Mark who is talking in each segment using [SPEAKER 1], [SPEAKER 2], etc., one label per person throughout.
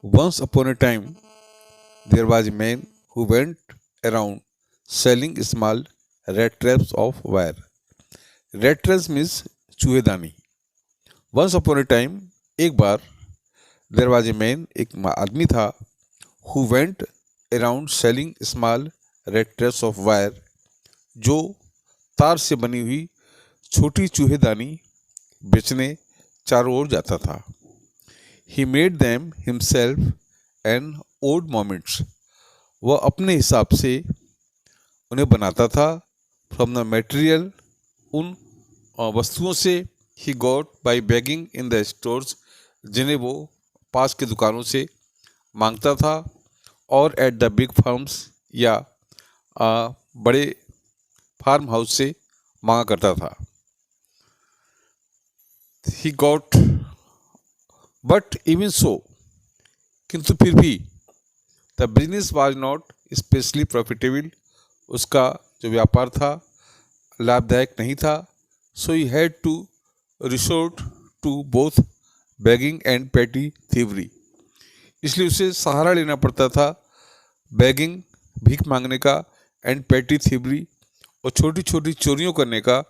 [SPEAKER 1] Once upon a time, there was a man who went around selling small rat traps of wire. Rat traps means चूहेदानी. Once upon a time, एक बार there was a man, एक आदमी था who went around selling small rat traps of wire, जो तार से बनी हुई छोटी चूहेदानी बेचने चारों ओर जाता था. He made them himself and odd moments. वह अपने हिसाब से उन्हें बनाता था. फ्रॉम द मटेरियल, उन वस्तुओं से ही got by begging in the stores, जिन्हें वो पास की दुकानों से मांगता था, और एट द बिग फार्म्स, या बड़े फार्म हाउस से मांगा करता था. He got, but even so, किंतु फिर भी the business was not specially profitable, उसका जो व्यापार था लाभदायक नहीं था. So he had to resort to both begging and petty thievery, इसलिए उसे सहारा लेना पड़ता था बेगिंग, भीख मांगने का, एंड पेटी थीवरी, और छोटी छोटी चोरियों करने का,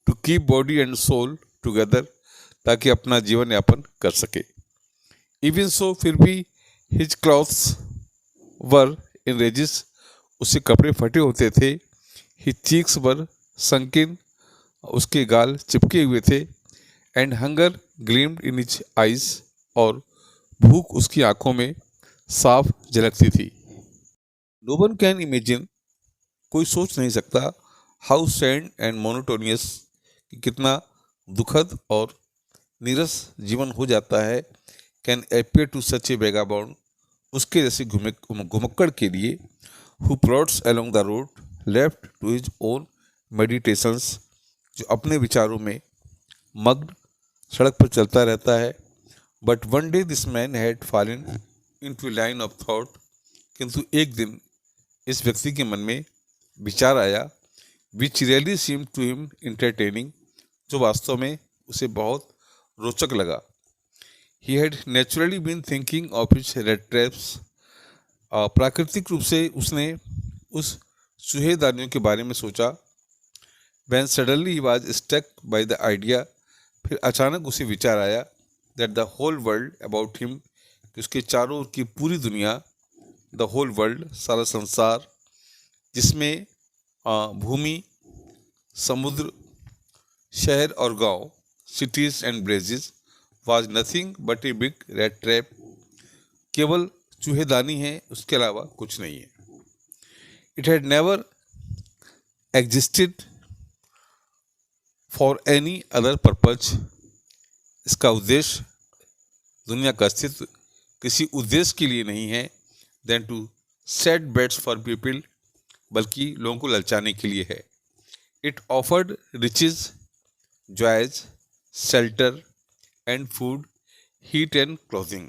[SPEAKER 1] to keep body and soul together, ताकि अपना जीवन यापन कर सके. इवन सो, फिर भी हिज क्लॉथ्स वर इन रेजिस, उसके कपड़े फटे होते थे. हिज चीक्स वर संकिन, उसके गाल चिपके हुए थे. And hunger gleamed in his eyes, और भूख उसकी आंखों में साफ झलकती थी. नो वन कैन इमेजिन, कोई सोच नहीं सकता, हाउ सैड एंड मोनोटोनियस, कि कितना दुखद और नीरस जीवन हो जाता है. Can appear to such a vagabond, उसके जैसे घुमक्कड़ के लिए. Who plots along the road left to his own meditations, जो अपने विचारों में मग्न सड़क पर चलता रहता है. But one day this man had fallen into line of thought, किंतु एक दिन इस व्यक्ति के मन में विचार आया, which really seem to him entertaining, जो वास्तव में उसे बहुत रोचक लगा. He had naturally been thinking of his rat traps, प्राकृतिक रूप से उसने उस चूहेदानियों के बारे में सोचा. When suddenly he was struck by the idea, फिर अचानक उसे विचार आया, that the whole world about him, कि उसके चारों ओर की पूरी दुनिया, the whole world, सारा संसार, जिसमें भूमि, समुद्र, शहर और गांव, cities and villages, was nothing but a big rat trap, केवल चूहेदानी है, उसके अलावा कुछ नहीं है. It had never existed for any other purpose, इसका उद्देश्य, दुनिया का अस्तित्व किसी उद्देश्य के लिए नहीं है, then to set baits for people, बल्कि लोगों को ललचाने के लिए है. It offered riches, joys, shelter and food, heat and clothing.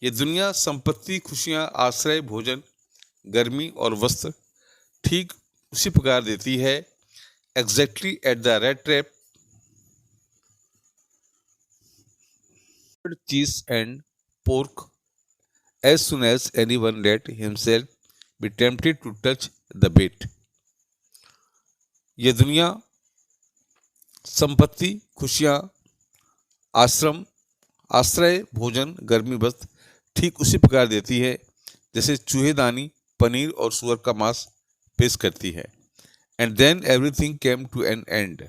[SPEAKER 1] ये दुनिया संपत्ति, खुशियाँ, आश्रय, भोजन, गर्मी और वस्त्र ठीक उसी प्रकार देती है. Exactly at the rat trap, cheese and pork, as soon as anyone let himself be tempted to touch the bait. ये दुनिया संपत्ति, खुशियाँ, आश्रम, आश्रय, भोजन, गर्मी, वस्त्र ठीक उसी प्रकार देती है जैसे चूहेदानी पनीर और सुअर का मांस पेश करती है. And then everything came to an end,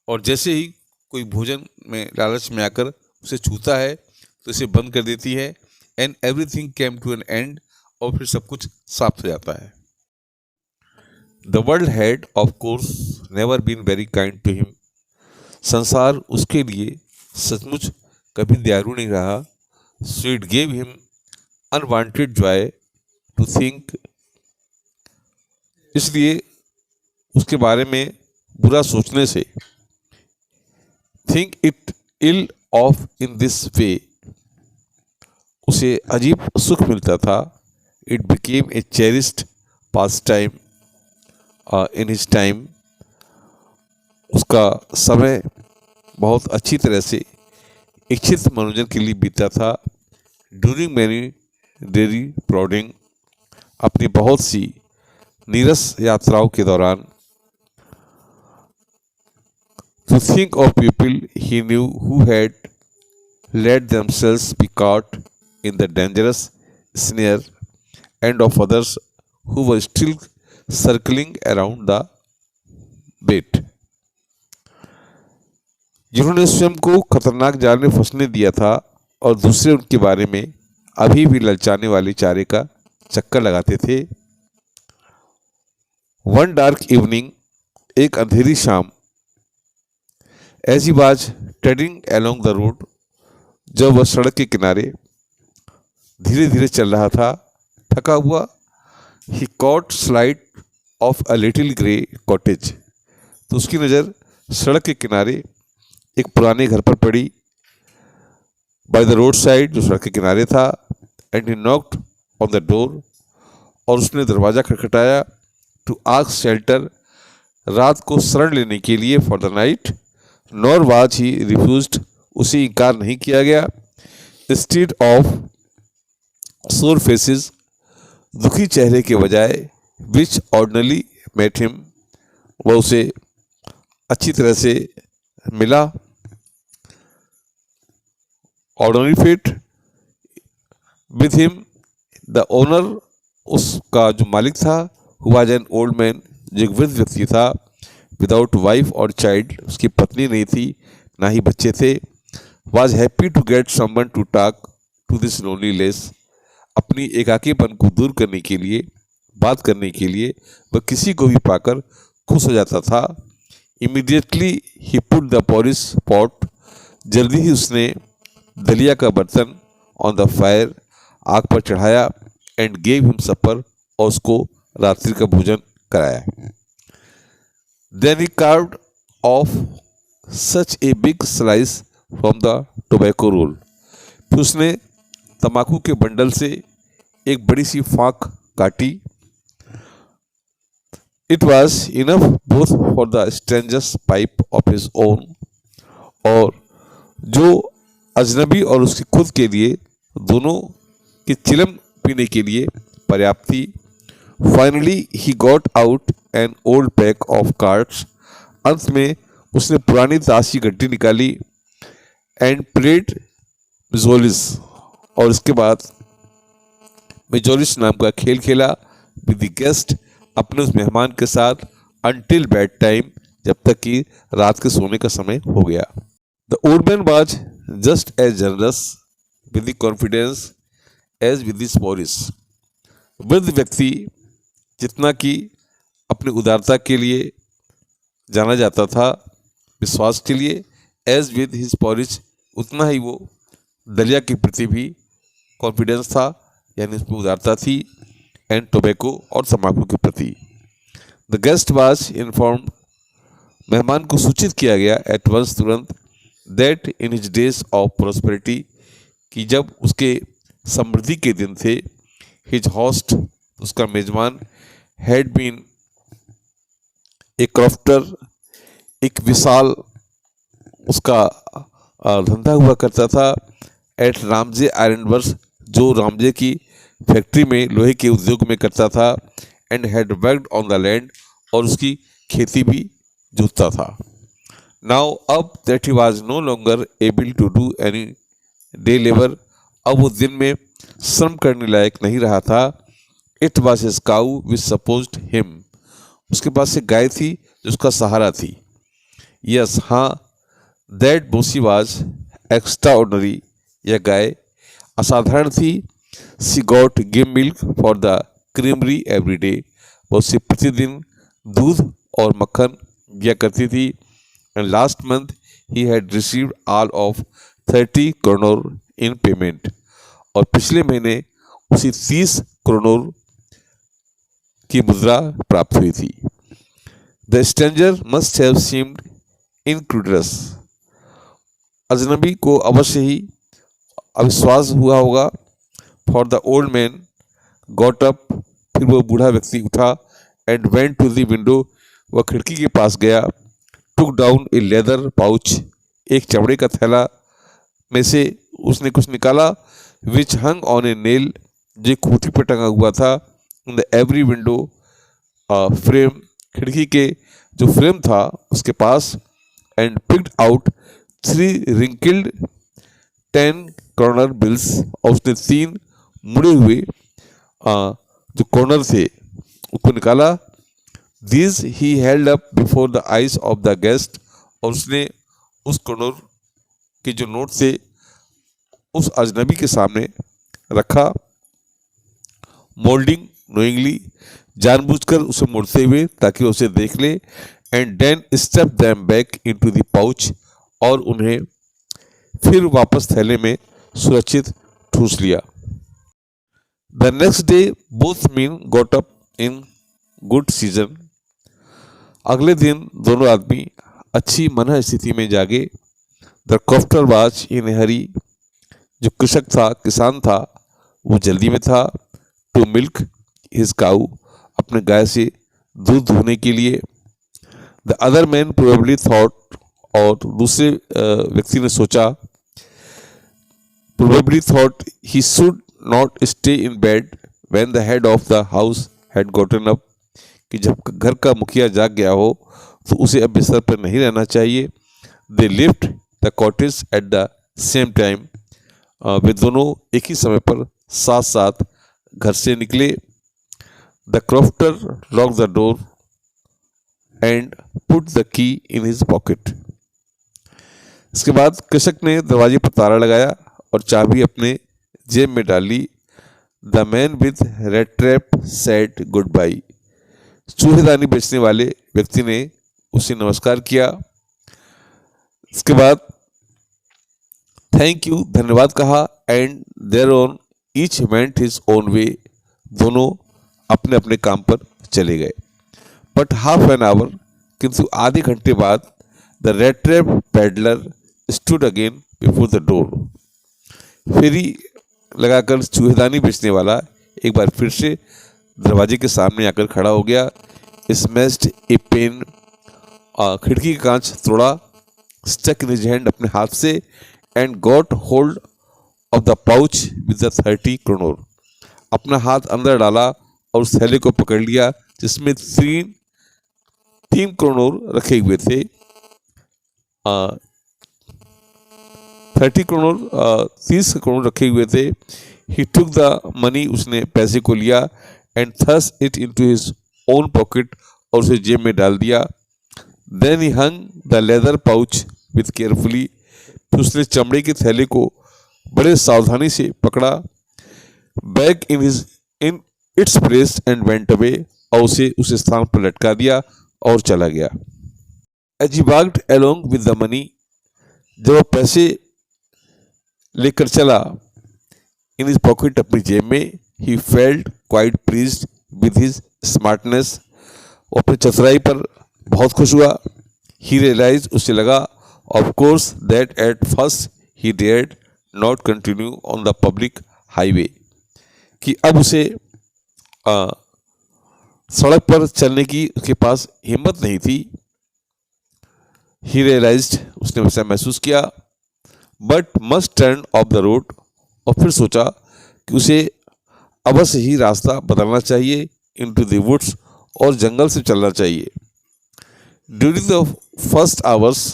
[SPEAKER 1] और जैसे ही कोई भोजन में लालच में आकर उसे छूता है तो इसे बंद कर देती है. And everything came to an end, और फिर सब कुछ समाप्त हो जाता है. The world had of course never been very kind to him, संसार उसके लिए सचमुच कभी दयालु नहीं रहा. So it gave him unwonted joy to think, इसलिए उसके बारे में बुरा सोचने से, think it ill of in this way, उसे अजीब सुख मिलता था. It became a cherished pass time in his time, उसका समय बहुत अच्छी तरह से इच्छित मनोरंजन के लिए बीता था. ड्यूरिंग मैनी डेरी प्लॉडिंग, अपनी बहुत सी नीरस यात्राओं के दौरान, to think of people he knew who had let themselves be caught in the dangerous snare, and of others who were still circling around the bait, जिन्होंने स्वयं को खतरनाक जाल में फंसने दिया था और दूसरे उनके बारे में अभी भी ललचाने वाले चारे का चक्कर लगाते थे। वन डार्क इवनिंग, एक अंधेरी शाम, as he was treading along the road, जब वह सड़क के किनारे धीरे धीरे चल रहा था, थका हुआ, he caught sight of a little grey cottage, तो उसकी नज़र सड़क के किनारे एक पुराने घर पर पड़ी, बाय द रोड साइड, जो सड़क के किनारे था, and he knocked on the door, और उसने दरवाज़ा खटखटाया, टू आस्क शेल्टर, रात को शरण लेने के लिए, for the night, nor was he refused, उसे इनकार नहीं किया गया। इंस्टेड ऑफ सोर फेसेस, दुखी चेहरे के बजाय, विच ऑर्डिनली मेट हिम, वह उसे अच्छी तरह से मिला, ordinary fit with him, the owner, उसका जो मालिक था, who was an old man, जो एक वृद्ध व्यक्ति था, विदाउट वाइफ और चाइल्ड, उसकी पत्नी नहीं थी, ना ही बच्चे थे, was happy to get someone to talk to this loneliness, अपनी एकाकीपन को दूर करने के लिए, बात करने के लिए वह किसी को भी पाकर खुश हो जाता था। Immediately he put the porridge pot, जल्दी ही उसने दलिया का बर्तन ऑन द फायर, आग पर चढ़ाया, एंड गेव हिम सपर, और उसको रात्रि का भोजन कराया। Then he carved off such a big slice from the tobacco roll, फिर उसने तम्बाकू के बंडल से एक बड़ी सी फाँक काटी। It was enough both for the strangers pipe of his own, और जो अजनबी और उसकी खुद के लिए, दोनों की चिलम पीने के लिए पर्याप्त थी। Finally he got out an old pack of cards, अंत में उसने पुरानी ताश की गड्डी निकाली, एंड प्लेड मिजोलिस, और इसके बाद मिजोलिस नाम का खेल खेला, विद द गेस्ट, अपने उस मेहमान के साथ, अनटिल बेड टाइम, जब तक कि रात के सोने का समय हो गया। The old man was just as generous with the confidence as with this porridge, वृद्ध व्यक्ति जितना कि अपनी उदारता के लिए जाना जाता था, विश्वास के लिए, एज विद हिज पॉरिश, उतना ही वो दलिया के प्रति भी कॉन्फिडेंस था, यानी उसमें उदारता थी, एंड टोबैको और तम्बाकू के प्रति। द गेस्ट वाज इन्फॉर्म्ड, मेहमान को सूचित किया गया, एट वंस, तुरंत, that in his days of prosperity, कि जब उसके समृद्धि के दिन थे, हिज होस्ट, उसका मेजबान, हैड बीन ए क्रॉफ्टर, एक विशाल उसका धंधा हुआ करता था, एट रामजे आयरन वर्क्स, जो रामजे की फैक्ट्री में लोहे के उद्योग में करता था, and had worked on the land, और उसकी खेती भी जोतता था। नाउ अब that he was no longer able to do any day labour, अब वो दिन में श्रम करने लायक नहीं रहा था। It was his cow which supposed him, उसके पास एक गाय थी जो उसका सहारा थी। यस, हाँ, that Bossy was extraordinary, यह गाय असाधारण थी। She got give milk for the creamery every day, वो उसे प्रतिदिन दूध और मक्खन दिया करती थी। And last month she had received all of 30 crore in payment, और पिछले महीने उसी 30 करोड़ की मुद्रा प्राप्त हुई थी। The stranger must have seemed incredulous, अजनबी को अवश्य ही अविश्वास हुआ होगा। For the old man got up, फिर वो बूढ़ा व्यक्ति उठा, and went to the window, वह खिड़की के पास गया, took down a leather pouch, एक चमड़े का थैला में से उसने कुछ निकाला विच हंग ऑन ए नेल, जो खूंटी पर टंगा हुआ था, in the every window frame, खिड़की के जो फ्रेम था उसके पास, and picked out 3 wrinkled 10 corner bills, और उसने 3 मुड़े हुए जो कॉर्नर थे उसको निकाला। This he held up before the eyes of the guest, और उसने उस कॉर्नर के जो नोट थे उस अजनबी के सामने रखा। मोल्डिंग नोइंगली, जानबूझकर उसे मोड़ते हुए ताकि उसे देख ले, and then stuffed them back into the pouch, और उन्हें फिर वापस थैले में सुरक्षित ठूस लिया। The next day both men got up in good season, अगले दिन दोनों आदमी अच्छी मनः स्थिति में जागे। The crofter was in a hurry, जो कृषक था, किसान था, वो जल्दी में था। टू मिल्क हिज काऊ, अपने गाय से दूध दुहने के लिए। The other man probably thought, और दूसरे व्यक्ति ने सोचा, probably thought he should not stay in bed when the head of the house had gotten up, कि जब घर का मुखिया जाग गया हो तो उसे अब बिस्तर पर नहीं रहना चाहिए। They left the cottage at the same time, वे दोनों एक ही समय पर साथ साथ घर से निकले। The crofter lock the door and put the key in his pocket, इसके बाद कृषक ने दरवाजे पर ताला लगाया और चाबी अपने जेब में डाली। The man with red trap said good bye, चूहेदानी बेचने वाले व्यक्ति ने उसे नमस्कार किया। इसके बाद थैंक यू, धन्यवाद कहा, and thereupon each went his own way, दोनों अपने अपने काम पर चले गए। बट हाफ एन आवर, किंतु आधे घंटे बाद, the red trap peddler stood again before the door, फेरी लगाकर चूहेदानी बेचने वाला एक बार फिर से दरवाजे के सामने आकर खड़ा हो गया। स्मैश्ड ए पेन, खिड़की का कांच तोड़ा, स्टक इन हिज हैंड, अपने हाथ से, and got hold of the pouch with the 30 crore, अपना हाथ अंदर डाला और उस थैले को पकड़ लिया जिसमें 3 करोड़ रखे हुए थे। 30 करोड़ 30 करोड़ रखे हुए थे। ही टुक द मनी, उसने पैसे को लिया, and thrust it into his own pocket, और उसे जेब में डाल दिया। Then he hung the leather pouch with carefully, फिर उसने चमड़े के थैले को बड़े सावधानी से पकड़ा। Bag in its place and went away, और उसे उस स्थान पर लटका दिया और चला गया। As he walked along with the money, जब वह पैसे लेकर चला इन हिज पॉकेट, अपनी जेब में, he felt quite pleased with his smartness, वो अपनी चतुराई पर बहुत खुश हुआ। ही रियलाइज, उसे लगा, of course that at first he dared not continue on the public highway, कि अब उसे सड़क पर चलने की उसके पास हिम्मत नहीं थी। ही रियलाइज्ड, उसने वैसा महसूस किया। But must turn off the road, और फिर सोचा कि उसे अवश्य ही रास्ता बदलना चाहिए, इनटू द वुड्स, और जंगल से चलना चाहिए। During the first hours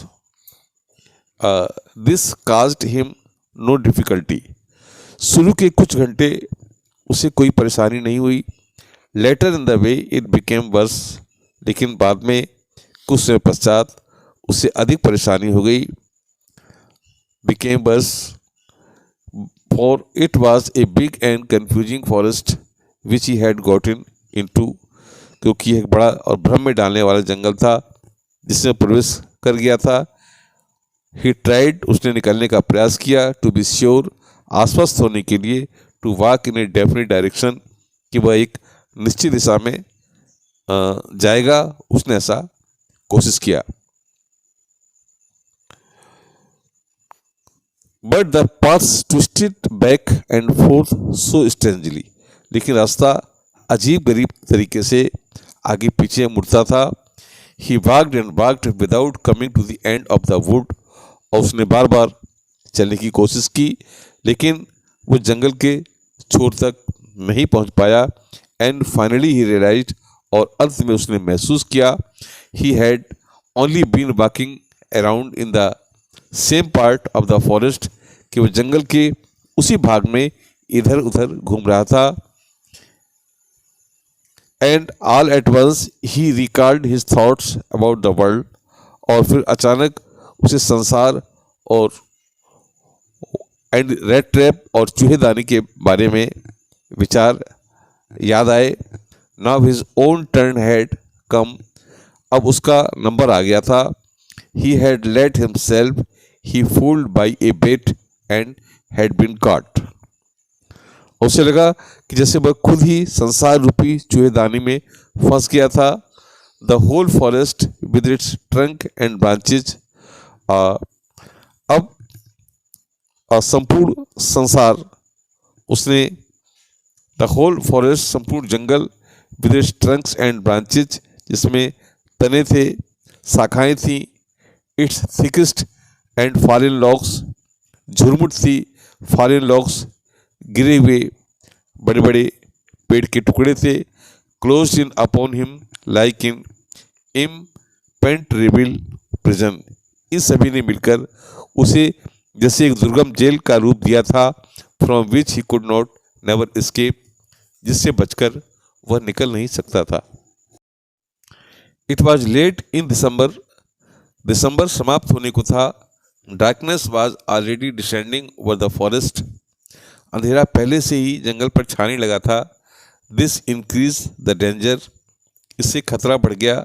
[SPEAKER 1] this caused him no difficulty, शुरू के कुछ घंटे उसे कोई परेशानी नहीं हुई। Later in the way it became worse, लेकिन बाद में कुछ समय पश्चात उसे अधिक परेशानी हो गई। Became worse for it was a big and confusing forest which he had gotten into, क्योंकि एक बड़ा और भ्रम में डालने वाला जंगल था जिसमें प्रवेश कर गया था। ही ट्राइड, उसने निकलने का प्रयास किया। टू बी श्योर, आश्वस्त होने के लिए। To walk in a definite direction, कि वह एक निश्चित दिशा में जाएगा, उसने ऐसा कोशिश किया। But the paths twisted back and fourth so strangely, लेकिन रास्ता अजीब गरीब तरीके से आगे पीछे मुड़ता था। He walked and walked without coming to the end of the wood, और उसने बार बार चलने की कोशिश की, लेकिन वो जंगल के छोर तक नहीं पहुंच पाया। एंड फाइनली ही रियलाइज्ड, और अंत में उसने महसूस किया, he had only been walking around in the same part of the forest, कि वो जंगल के उसी भाग में इधर उधर घूम रहा था। And all at once he recalled his thoughts about the world, और फिर अचानक उसे संसार और एंड रेड ट्रैप और चूहेदानी के बारे में विचार याद आए। Now his own turn had come, अब उसका नंबर आ गया था। He had let himself he fooled by a bait and had been caught. उसे लगा कि जैसे वह खुद ही संसार रूपी चूहेदानी में फंस गया था। The whole forest with its trunk and branches, अब संपूर्ण संसार उसने, द होल फॉरेस्ट संपूर्ण जंगल, with its trunks and branches जिसमें तने थे, शाखाएं थी, its thickets and fallen logs, झुरमुट थी, फॉरेन लॉग्स गिरे हुए बड़े बड़े पेड़ के टुकड़े थे, close in upon him like in impenetrable prison, इन सभी ने मिलकर उसे जैसे एक दुर्गम जेल का रूप दिया था, from which he could not never escape, जिससे बचकर वह निकल नहीं सकता था। इट वॉज लेट इन दिसंबर, दिसंबर समाप्त होने को था। Darkness was already descending over the forest, अंधेरा पहले से ही जंगल पर छाने लगा था। दिस इंक्रीज द डेंजर, इससे खतरा बढ़ गया।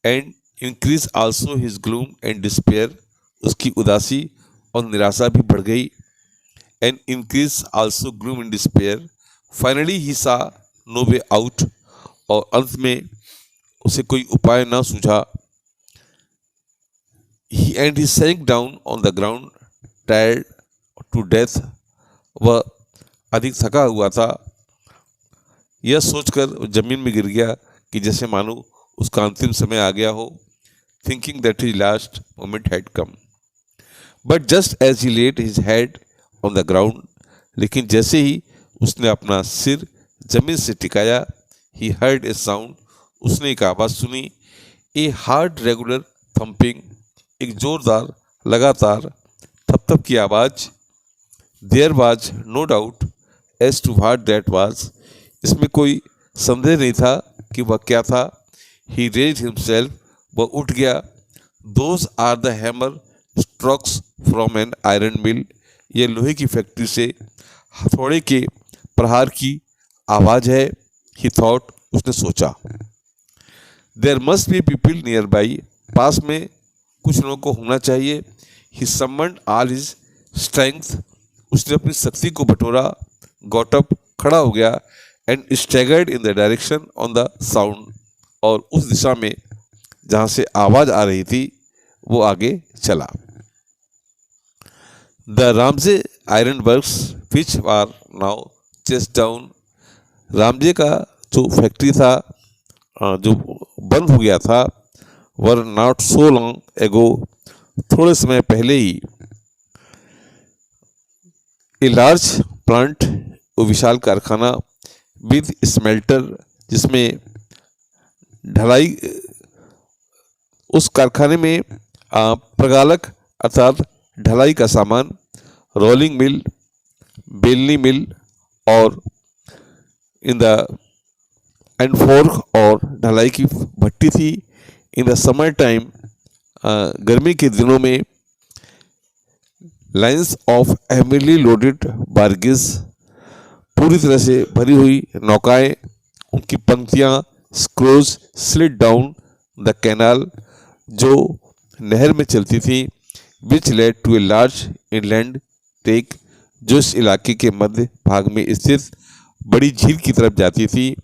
[SPEAKER 1] And increase also his gloom and despair, उसकी उदासी और निराशा भी बढ़ गई। And increase also gloom and despair, finally he सा नो वे आउट, और अंत में उसे कोई उपाय ना सूझा। And he sank down on the ground tired to death, वह अधिक थका हुआ था। यह सोचकर जमीन में गिर गया कि जैसे मानो उसका अंतिम समय आ गया हो। Thinking that his last moment had come, but just as he laid his head on the ground, लेकिन जैसे ही उसने अपना सिर जमीन से टिकाया, ही हर्ड ए साउंड, उसने एक आवाज़ सुनी। ए हार्ड रेगुलर थम्पिंग, एक जोरदार लगातार थप की आवाज़। There was no doubt as to what that was, इसमें कोई संदेह नहीं था कि वह क्या था। ही रेज हिमसेल्फ, वह उठ गया। Those are the hammer strokes from an iron mill, यह लोहे की फैक्ट्री से हथौड़े के प्रहार की आवाज़ है। ही थॉट, उसने सोचा। There must be people nearby, पास में कुछ लोगों को होना चाहिए। He summoned all his strength, उसने अपनी शक्ति को बटोरा। गॉट अप, खड़ा हो गया। And staggered in the direction on the sound, और उस दिशा में जहाँ से आवाज़ आ रही थी वो आगे चला। The Ramsjo iron works which are now shut down, रामजे का जो फैक्ट्री था जो बंद हो गया था, were not so long ago, थोड़े समय पहले ही। ए लार्ज प्लांट, वो विशाल कारखाना, विद स्मेल्टर, जिसमें ढलाई, उस कारखाने में प्रगालक अर्थात ढलाई का सामान, रोलिंग मिल, बेलनी मिल, और इन द एंड फोर्क, और ढलाई की भट्टी थी। इन द समर टाइम, गर्मी के दिनों में, lines of heavily loaded barges, पूरी तरह से भरी हुई नौकाएं, उनकी पंक्तियां, scows slid down the canal, जो नहर में चलती थी, which led to a large inland lake, जो इस इलाके के मध्य भाग में स्थित बड़ी झील की तरफ जाती थी।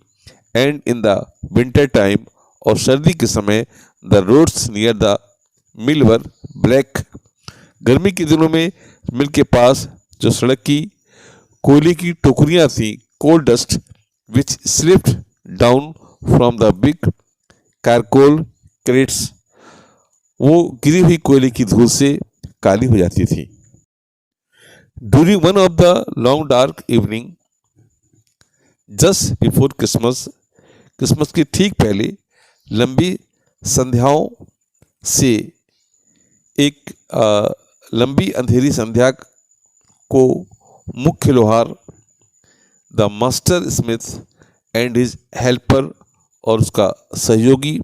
[SPEAKER 1] And in the winter time, और सर्दी के समय, the roads near the mill were black, गर्मी के दिनों में मिल के पास जो सड़क की कोयले की टोकरियां थी, coal dust which slipped down from the big charcoal crates, वो गिरी हुई कोयले की धूल से काली हो जाती थी। During one of the long dark evening, just before Christmas, Christmas के ठीक पहले लंबी संध्याओं से एक लंबी अंधेरी संध्या को मुख्य लोहार the master smith and his helper और उसका सहयोगी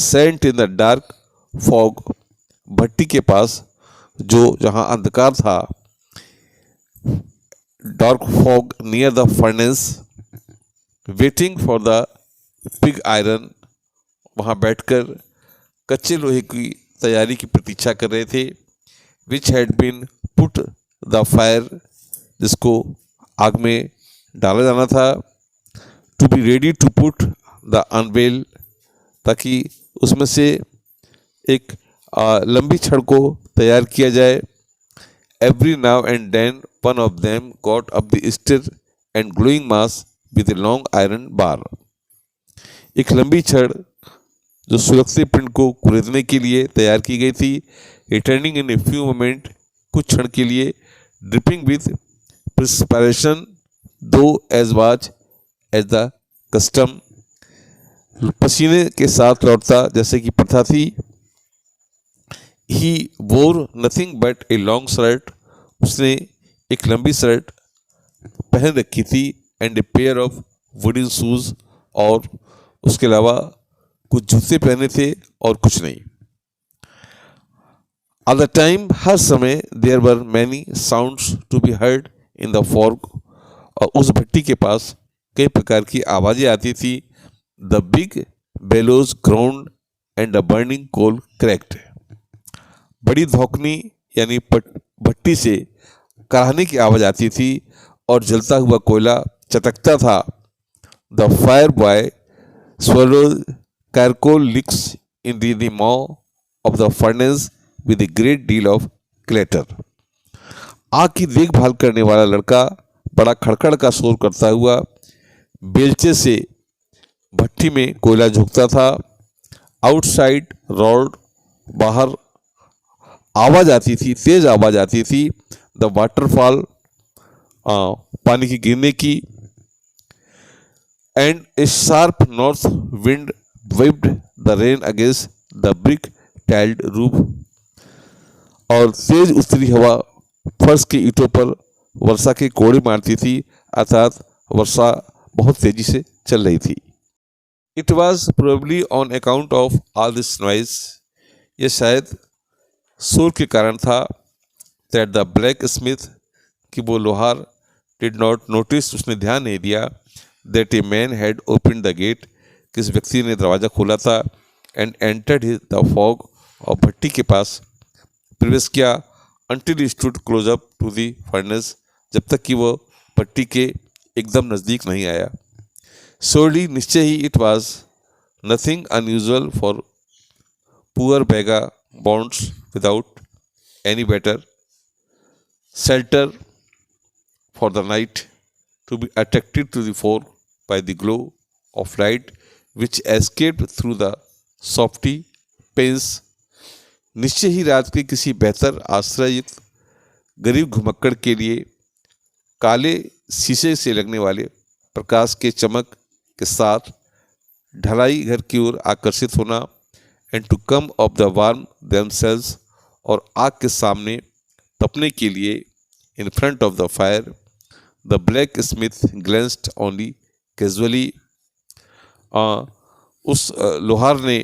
[SPEAKER 1] sat in the dark fog, भट्टी के पास जो जहां अंधकार था, dark fog near the furnace, waiting for the pig iron, वहाँ बैठकर कच्चे लोहे की तैयारी की प्रतीक्षा कर रहे थे, which had been put the fire, जिसको आग में डाला जाना था, to be ready to put the anvil, ताकि उसमें से एक लंबी छड़ को तैयार किया जाए। Every now and then one of them got up the stair and glowing mass with a long iron bar, एक लंबी छड़ जो सुरक्षित पिंड को कुरेदने के लिए तैयार की गई थी, returning in a few moment, कुछ क्षण के लिए, dripping with perspiration though as was as the custom, पसीने के साथ लौटता जैसे कि प्रथा थी। ही वोर nothing but a long shirt, उसने एक लंबी शर्ट पहन रखी थी, and a pair of wooden shoes, और उसके अलावा कुछ जूते पहने थे और कुछ नहीं। At the time, हर समय there were many sounds to be heard in the fog, और उस भट्टी के पास कई प्रकार की आवाज़ें आती थी। The big bellows groaned and the burning coal cracked, बड़ी धौकनी यानी भट्टी से कराहने की आवाज़ आती थी और जलता हुआ कोयला चटकता था। The fire boy swallowed charcoal licks in the maw of the furnace with a great deal of clatter. आग की देखभाल करने वाला लड़का बड़ा खड़खड़ का शोर करता हुआ बेलचे से भट्टी में कोयला झोंकता था। आउटसाइड रोड, बाहर आवाज आती थी, तेज आवाज आती थी। द वाटरफॉल, पानी की गिरने की, and a sharp north wind waved the rain against the brick tiled roof, और तेज उत्तरी हवा फर्श के ईंटों पर वर्षा के कोड़े मारती थी, अर्थात वर्षा बहुत तेजी से चल रही थी। It was probably on account of all this noise, यह शायद शोर के कारण था, that the blacksmith, कि वो लोहार, did not notice, उसने ध्यान नहीं दिया, that a man had opened the gate, किस व्यक्ति ने दरवाज़ा खोला था, and entered the fog, और भट्टी के पास प्रवेश किया, until he stood close up to the furnace, जब तक कि वो भट्टी के एकदम नज़दीक नहीं आया। Surely, निश्चय ही, it was nothing unusual for poor vagabonds without any better shelter for the night to be attracted to the fore by the glow of light which escaped through the softy panes. निश्चय ही रात के किसी बेहतर आश्रय युक्त गरीब घुमक्कड़ के लिए काले शीशे से लगने वाले प्रकाश के चमक के साथ ढलाई घर की ओर आकर्षित होना, and to come off the warm themselves, और आग के सामने तपने के लिए, in front of the fire, the blacksmith glanced only casually, उस लोहार ने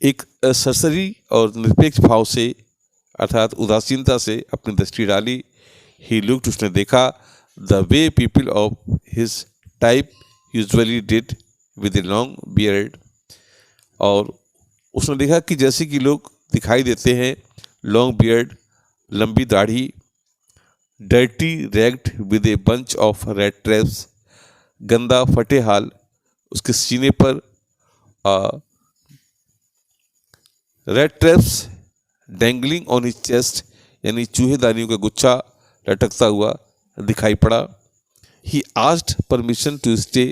[SPEAKER 1] एक सरसरी और निरपेक्ष भाव से, अर्थात उदासीनता से अपनी दृष्टि डाली। ही लुक्ड, उसने देखा, the way people of his type usually did with a long beard, और उसने देखा कि जैसे कि लोग दिखाई देते हैं, लॉन्ग बियर्ड, लंबी दाढ़ी, dirty ragged with a bunch of rat traps, गंदा फटे हाल, उसके सीने पर rat traps dangling on his chest, यानी चूहेदानियों का गुच्छा लटकता हुआ दिखाई पड़ा। He asked permission to stay,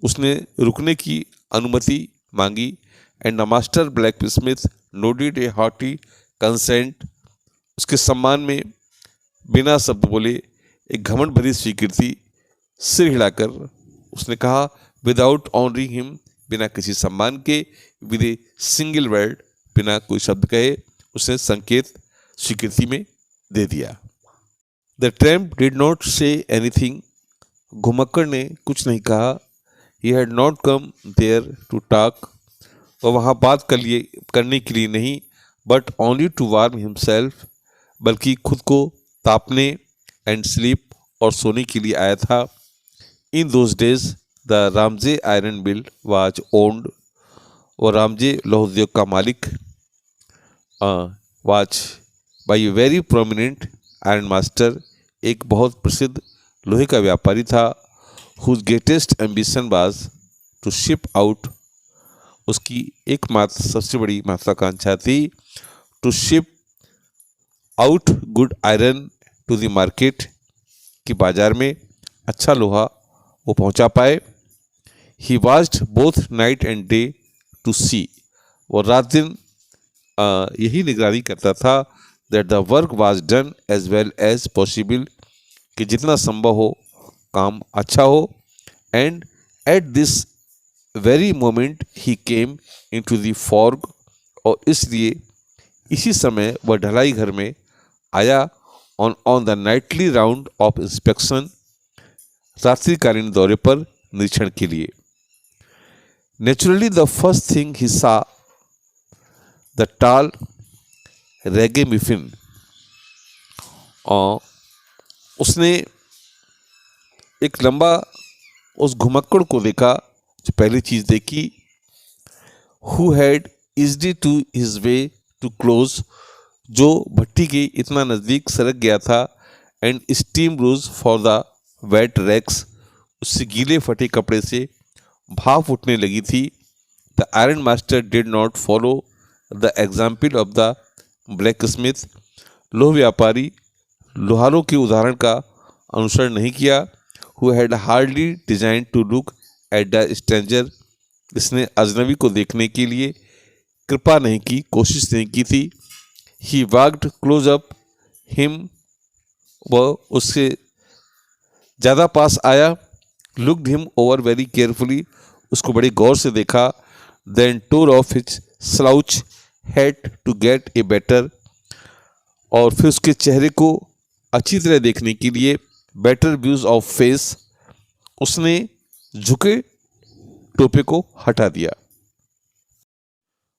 [SPEAKER 1] उसने रुकने की अनुमति मांगी, and the master blacksmith nodded a hearty consent, उसके सम्मान में बिना शब्द बोले एक घमंड भरी स्वीकृति, सिर हिलाकर उसने कहा, विदाउट ऑनरिंग हिम, बिना किसी सम्मान के, विद ए सिंगल वर्ड, बिना कोई शब्द कहे उसने संकेत स्वीकृति में दे दिया। The tramp did not say anything, घुमक्कड़ ने कुछ नहीं कहा। He had not come there to talk, वह वहाँ बात करने के लिए नहीं, but only to warm himself, बल्कि खुद को तापने, एंड स्लीप, और सोने के लिए आया था। In those days the Ramsjo iron mill was owned, और रामजे लौह उद्योग का मालिक was by a very prominent iron master, एक बहुत प्रसिद्ध लोहे का व्यापारी था। Whose greatest ambition was to ship out, उसकी एकमात्र सबसे बड़ी महत्वाकांक्षा थी, to ship out good iron to the market, कि बाजार में अच्छा लोहा वो पहुंचा पाए। He watched both night and day to सी, वो रात दिन यही निगरानी करता था, that the work was done as well as possible, कि जितना संभव हो काम अच्छा हो। And at this very moment he came into the fog, और इसलिए इसी समय वह ढलाई घर में आया, on the nightly round of inspection, रात्रिकालीन दौरे पर निरीक्षण के लिए। Naturally the first thing he saw the टाल रेगेमिफिन, उसने एक लंबा उस घुमक्कड़ को देखा, जो पहली चीज देखी। Who had easily to his way too close, जो भट्टी के इतना नज़दीक सरक गया था। And steam rose for the wet rags, उससे गीले फटे कपड़े से भाप उठने लगी थी। The iron master did not follow the example of the blacksmith, लोह व्यापारी लोहारों के उदाहरण का अनुसरण नहीं किया। Who had hardly design to look at the stranger, इसने अजनबी को देखने के लिए कृपा नहीं की, कोशिश नहीं की थी। He walked close up him, वह उससे ज़्यादा पास आया। Looked him over very carefully, उसको बड़ी गौर से देखा। Then tore off his slouch hat to get a better, और फिर उसके चेहरे को अच्छी तरह देखने के लिए बेटर व्यूज ऑफ फेस, उसने झुके टोपे को हटा दिया।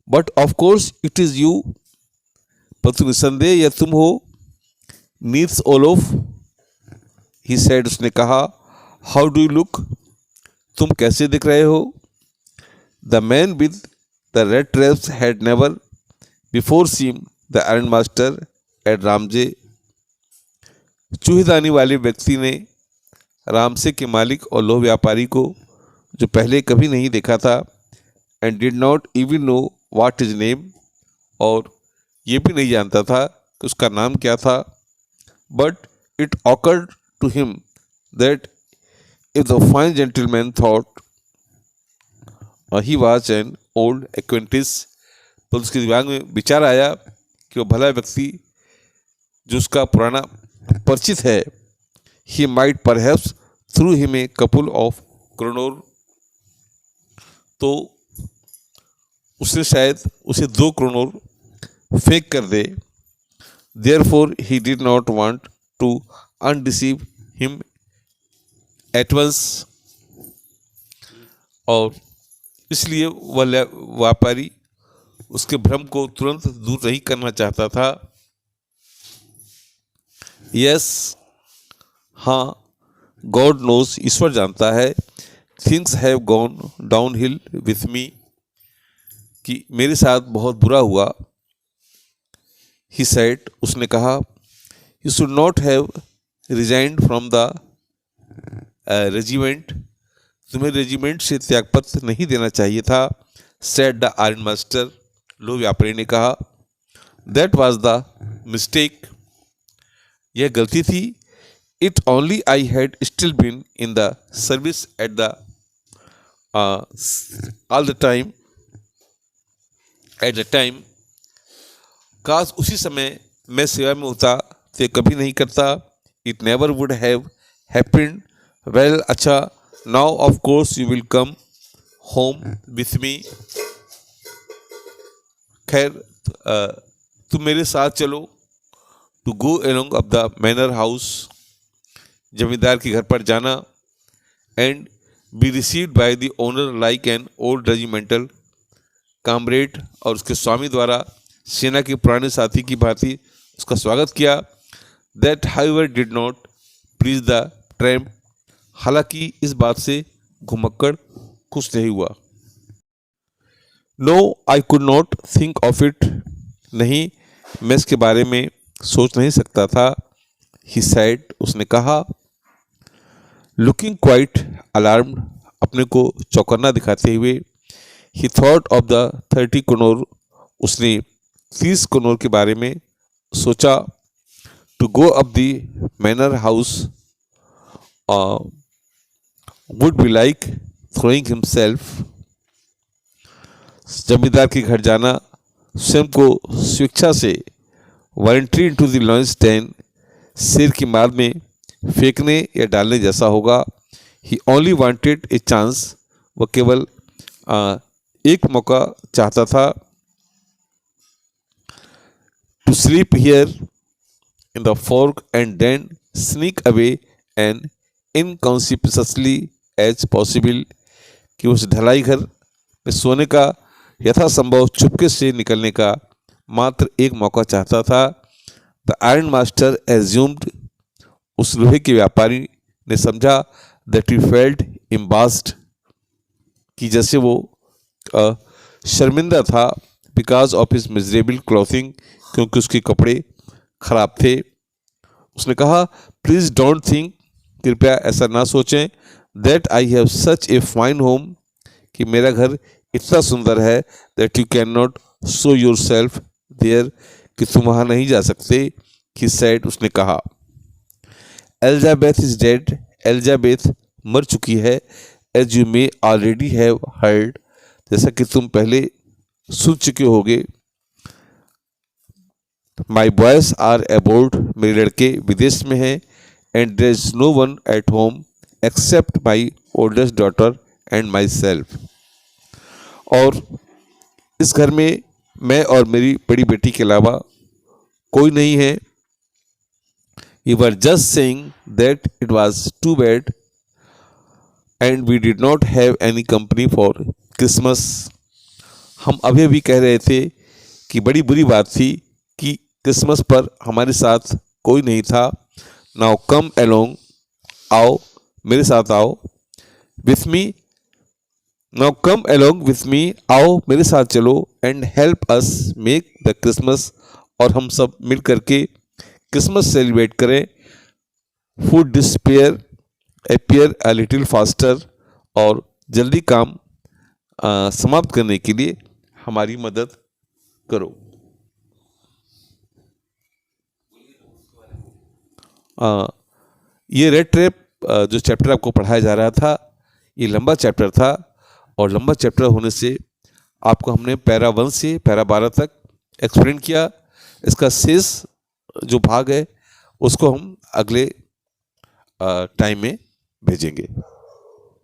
[SPEAKER 1] But of course it is you, परंतु निसंदेह यह तुम हो। नीड्स ओलोफ, ही सेड, उसने कहा। हाउ डू यू लुक, तुम कैसे दिख रहे हो। The man with the red traps had never before seen the iron master at Ramsjo, चूहेदानी वाले व्यक्ति ने रामसे के मालिक और लोह व्यापारी को, जो पहले कभी नहीं देखा था, and did not even know what is name, और ये भी नहीं जानता था कि उसका नाम क्या था। But it awkward to him that if the fine gentleman thought he was an old acquaintance, तो उसके दिमाग में विचार आया कि वो भला व्यक्ति जो उसका पुराना परिचित है, he might perhaps throw him a couple of kronor, तो उसने शायद उसे 2 क्रोनोर फेंक कर दे। Therefore he did not want to undeceive him at once, और इसलिए वह व्यापारी उसके भ्रम को तुरंत दूर नहीं करना चाहता था। यस, हाँ, गॉड नोज, ईश्वर जानता है। Things have gone down hill with me, कि मेरे साथ बहुत बुरा हुआ। ही सेड, उसने कहा। You should not have resigned from the regiment, तुम्हें रेजिमेंट से त्यागपत्र नहीं देना चाहिए था। सेड द आयरन मास्टर, लोह व्यापारी ने कहा। दैट वाज द मिस्टेक, यह गलती थी। It only I had still been in the service at the all the time, at the time, काश उसी समय मैं सेवा में होता तो ये कभी नहीं करता। It never would have happened. Well अच्छा, now of course you will come home with me. खैर तुम मेरे साथ चलो। To go along of the manor house, जमींदार के घर पर जाना। And be received by the owner like an old regimental comrade, और उसके स्वामी द्वारा सेना के पुराने साथी की भांति उसका स्वागत किया। That however did not please the tramp. हालांकि इस बात से घुमक्कड़ खुश नहीं हुआ। No I could not think of it. नहीं, मैं इसके बारे में सोच नहीं सकता था। ही सेड, उसने कहा। लुकिंग क्वाइट अलार्म्ड, अपने को चौकन्ना दिखाते हुए। He thought of the 30 crore, उसने 30 करोड़ के बारे में सोचा। To go up the manor house would be like throwing himself. जमींदार के घर जाना स्वयं को स्वेच्छा से voluntary into the lion's den, शेर की मार में फेंकने या डालने जैसा होगा। He only wanted a chance, वह केवल एक मौका चाहता था। To sleep here in the fork and then sneak away and इनकॉन्सिक्वेंसली as possible, कि उस ढलाई घर में सोने का यथासंभव चुपके से निकलने का मात्र एक मौका चाहता था। द आयरन मास्टर एज्यूम्ड, उस लोहे के व्यापारी ने समझा। दैट ही फेल्ट एम्बास्ड, कि जैसे वो शर्मिंदा था। Because of his miserable clothing, क्योंकि उसके कपड़े खराब थे। उसने कहा, प्लीज डोंट थिंक, कृपया ऐसा ना सोचें। That I have such a fine home, कि मेरा घर इतना सुंदर है। That you can not show yourself there, कि तुम वहाँ नहीं जा सकते। ही सेड, उसने कहा। एलिजाबेथ इज डेड, एलिजाबेथ मर चुकी है। As you may already have heard, जैसा कि तुम पहले सुन चुके होगे। माई बॉयज आर अबोर्ड, मेरे लड़के विदेश में हैं। And there is no one at home except my oldest daughter and myself, और इस घर में मैं और मेरी बड़ी बेटी के अलावा कोई नहीं है। You were just saying that it was too bad and we did not have any company for Christmas. हम अभी अभी कह रहे थे कि बड़ी बुरी बात थी कि क्रिसमस पर हमारे साथ कोई नहीं था। नाउ कम अलोंग, आओ मेरे साथ आओ। With me, now come along with me, आओ मेरे साथ चलो। And help us make the Christmas, और हम सब मिल करके क्रिसमस सेलिब्रेट करें। Food despair appear a little faster, और जल्दी काम समाप्त करने के लिए हमारी मदद करो। ये रेड ट्रैप जो चैप्टर आपको पढ़ाया जा रहा था, ये लंबा चैप्टर था, और लंबा चैप्टर होने से आपको हमने पैरा 1 से पैरा 12 तक एक्सप्लेन किया। इसका शेष जो भाग है उसको हम अगले टाइम में भेजेंगे।